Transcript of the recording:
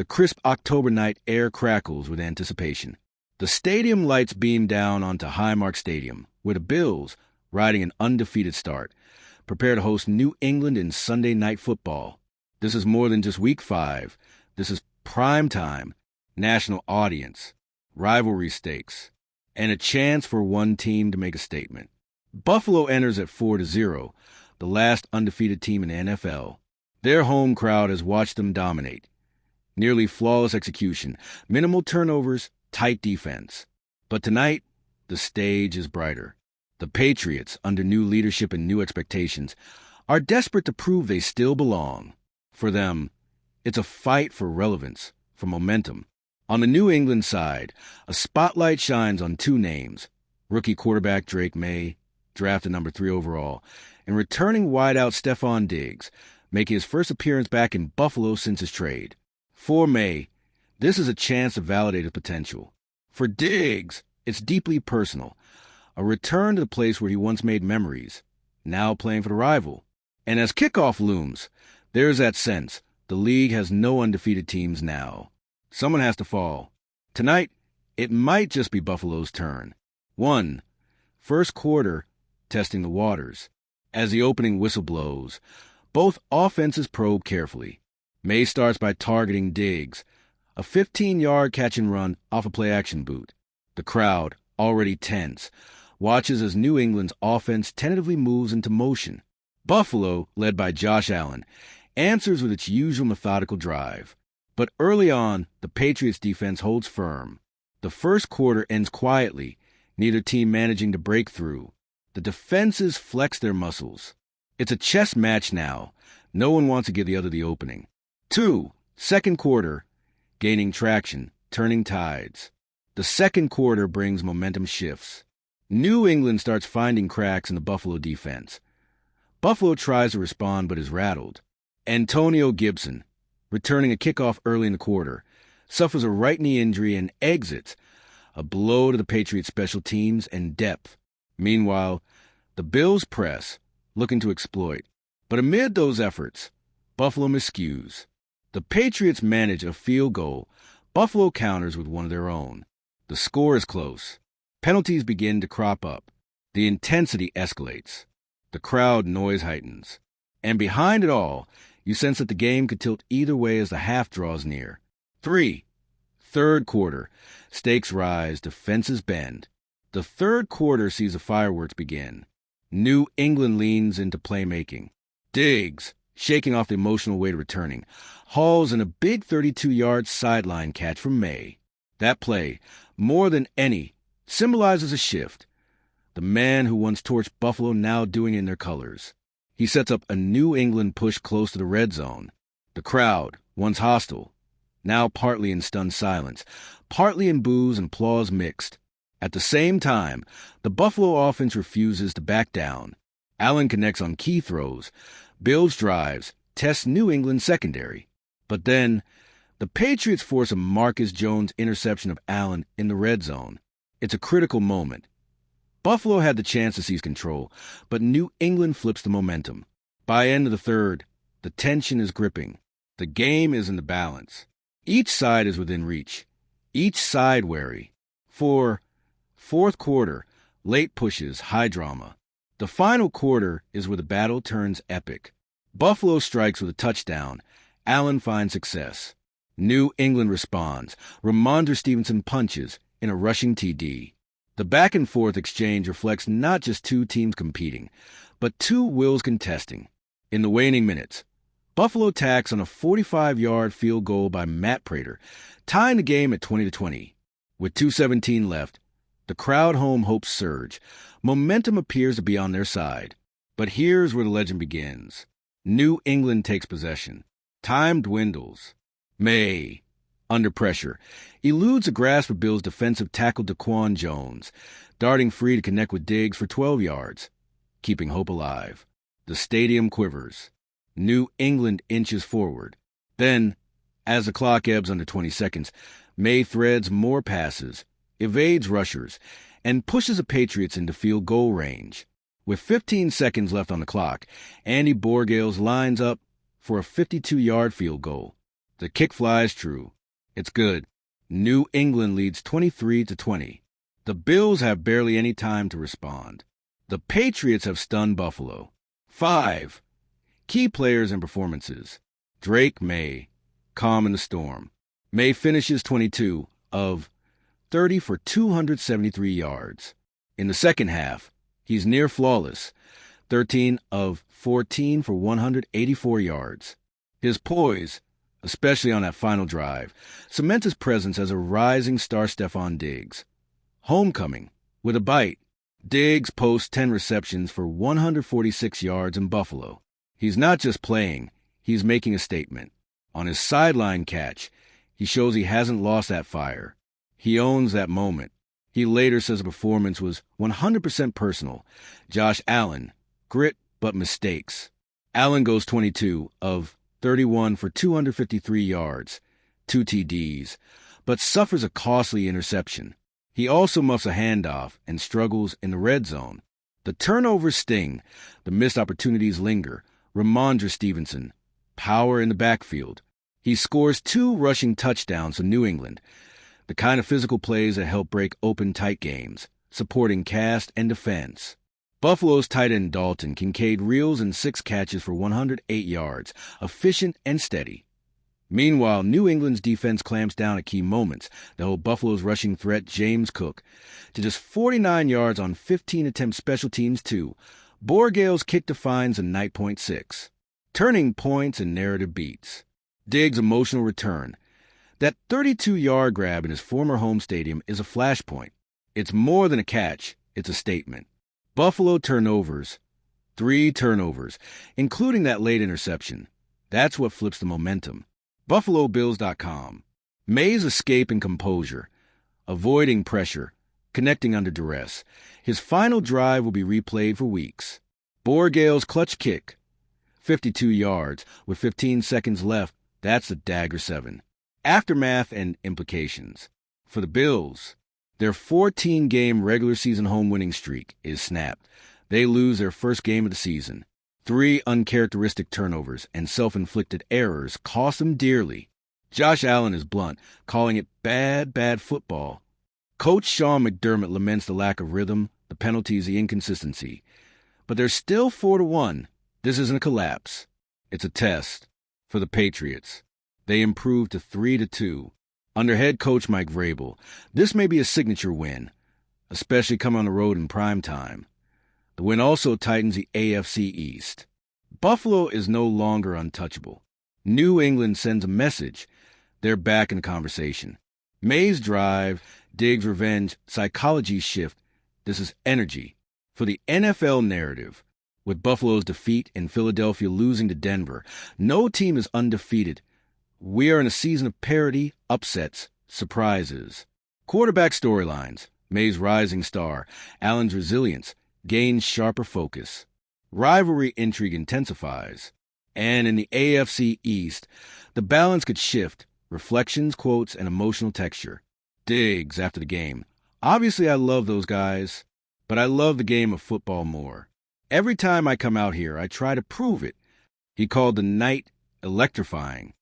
The crisp October night air crackles with anticipation. The stadium lights beam down onto Highmark Stadium, where the Bills, riding an undefeated start, prepare to host New England in Sunday Night Football. This is more than just Week 5. This is prime time, national audience, rivalry stakes, and a chance for one team to make a statement. Buffalo enters at 4-0, the last undefeated team in the NFL. Their home crowd has watched them dominate. Nearly flawless execution, minimal turnovers, tight defense. But tonight, the stage is brighter. The Patriots, under new leadership and new expectations, are desperate to prove they still belong. For them, it's a fight for relevance, for momentum. On the New England side, a spotlight shines on two names: rookie quarterback Drake May, drafted number 3 overall, and returning wideout Stephon Diggs, making his first appearance back in Buffalo since his trade. For May, this is a chance to validate his potential. For Diggs, it's deeply personal. A return to the place where he once made memories, now playing for the rival. And as kickoff looms, there's that sense the league has no undefeated teams now. Someone has to fall. Tonight, it might just be Buffalo's turn. First quarter, testing the waters. As the opening whistle blows, both offenses probe carefully. May starts by targeting Diggs, a 15-yard catch-and-run off a play-action boot. The crowd, already tense, watches as New England's offense tentatively moves into motion. Buffalo, led by Josh Allen, answers with its usual methodical drive. But early on, the Patriots' defense holds firm. The first quarter ends quietly, neither team managing to break through. The defenses flex their muscles. It's a chess match now. No one wants to give the other the opening. Second quarter, gaining traction, turning tides. The second quarter brings momentum shifts. New England starts finding cracks in the Buffalo defense. Buffalo tries to respond but is rattled. Antonio Gibson, returning a kickoff early in the quarter, suffers a right knee injury and exits, a blow to the Patriots' special teams and depth. Meanwhile, the Bills press, looking to exploit. But amid those efforts, Buffalo miscues. The Patriots manage a field goal. Buffalo counters with one of their own. The score is close. Penalties begin to crop up. The intensity escalates. The crowd noise heightens. And behind it all, you sense that the game could tilt either way as the half draws near. Third quarter. Stakes rise, defenses bend. The third quarter sees the fireworks begin. New England leans into playmaking. Diggs, shaking off the emotional weight of returning, hauls in a big 32-yard sideline catch from May. That play, more than any, symbolizes a shift. The man who once torched Buffalo now doing it in their colors. He sets up a New England push close to the red zone. The crowd, once hostile, now partly in stunned silence, partly in boos and applause mixed. At the same time, the Buffalo offense refuses to back down. Allen connects on key throws, builds drives, tests New England's secondary. But then, the Patriots force a Marcus Jones interception of Allen in the red zone. It's a critical moment. Buffalo had the chance to seize control, but New England flips the momentum. By end of the third, the tension is gripping. The game is in the balance. Each side is within reach. Each side wary. For fourth quarter, late pushes, high drama. The final quarter is where the battle turns epic. Buffalo strikes with a touchdown. Allen finds success. New England responds. Ramondre Stevenson punches in a rushing TD. The back-and-forth exchange reflects not just two teams competing, but two wills contesting. In the waning minutes, Buffalo tacks on a 45-yard field goal by Matt Prater, tying the game at 20-20. With 2:17 left, the crowd home hopes surge. Momentum appears to be on their side. But here's where the legend begins. New England takes possession. Time dwindles. May, under pressure, eludes a grasp of Bill's defensive tackle Daquan Jones, darting free to connect with Diggs for 12 yards, keeping hope alive. The stadium quivers. New England inches forward. Then, as the clock ebbs under 20 seconds, May threads more passes, evades rushers, and pushes the Patriots into field goal range. With 15 seconds left on the clock, Andy Borgales lines up for a 52-yard field goal. The kick flies true. It's good. New England leads 23-20. The Bills have barely any time to respond. The Patriots have stunned Buffalo. 5. Key players and performances. Drake May, calm in the storm. May finishes 22 of 30 for 273 yards. In the second half, he's near flawless, 13 of 14 for 184 yards. His poise, especially on that final drive, cements his presence as a rising star. Stephon Diggs. Homecoming, with a bite. Diggs posts 10 receptions for 146 yards in Buffalo. He's not just playing, he's making a statement. On his sideline catch, he shows he hasn't lost that fire. He owns that moment. He later says the performance was 100% personal. Josh Allen, grit but mistakes. Allen goes 22 of 31 for 253 yards, 2 TDs, but suffers a costly interception. He also muffs a handoff and struggles in the red zone. The turnovers sting, the missed opportunities linger. Ramondre Stevenson, power in the backfield. He scores 2 rushing touchdowns for New England, the kind of physical plays that help break open tight games, supporting cast and defense. Buffalo's tight end Dalton Kincaid reels in 6 catches for 108 yards, efficient and steady. Meanwhile, New England's defense clamps down at key moments. They hold Buffalo's rushing threat James Cook to just 49 yards on 15 attempts. Special teams too. Borgale's kick defines a 9.6. Turning points and narrative beats. Diggs' emotional return. That 32-yard grab in his former home stadium is a flashpoint. It's more than a catch, it's a statement. Buffalo turnovers. 3 turnovers, including that late interception. That's what flips the momentum. BuffaloBills.com. May's escape and composure. Avoiding pressure. Connecting under duress. His final drive will be replayed for weeks. Borgale's clutch kick. 52 yards with 15 seconds left. That's a dagger 7. Aftermath and implications. For the Bills, their 14-game regular season home winning streak is snapped. They lose their first game of the season. 3 uncharacteristic turnovers and self-inflicted errors cost them dearly. Josh Allen is blunt, calling it bad football. Coach Sean McDermott laments the lack of rhythm, the penalties, the inconsistency. But they're still 4-1. This isn't a collapse. It's a test. For the Patriots, they improved to 3-2. Under head coach Mike Vrabel, this may be a signature win, especially coming on the road in prime time. The win also tightens the AFC East. Buffalo is no longer untouchable. New England sends a message. They're back in the conversation. May's drive, Diggs' revenge, psychology shift. This is energy. For the NFL narrative, with Buffalo's defeat and Philadelphia losing to Denver, no team is undefeated. We are in a season of parity, upsets, surprises. Quarterback storylines. May's rising star. Allen's resilience gains sharper focus. Rivalry intrigue intensifies. And in the AFC East, the balance could shift. Reflections, quotes, and emotional texture. Diggs after the game. Obviously, I love those guys, but I love the game of football more. Every time I come out here, I try to prove it. He called the night electrifying.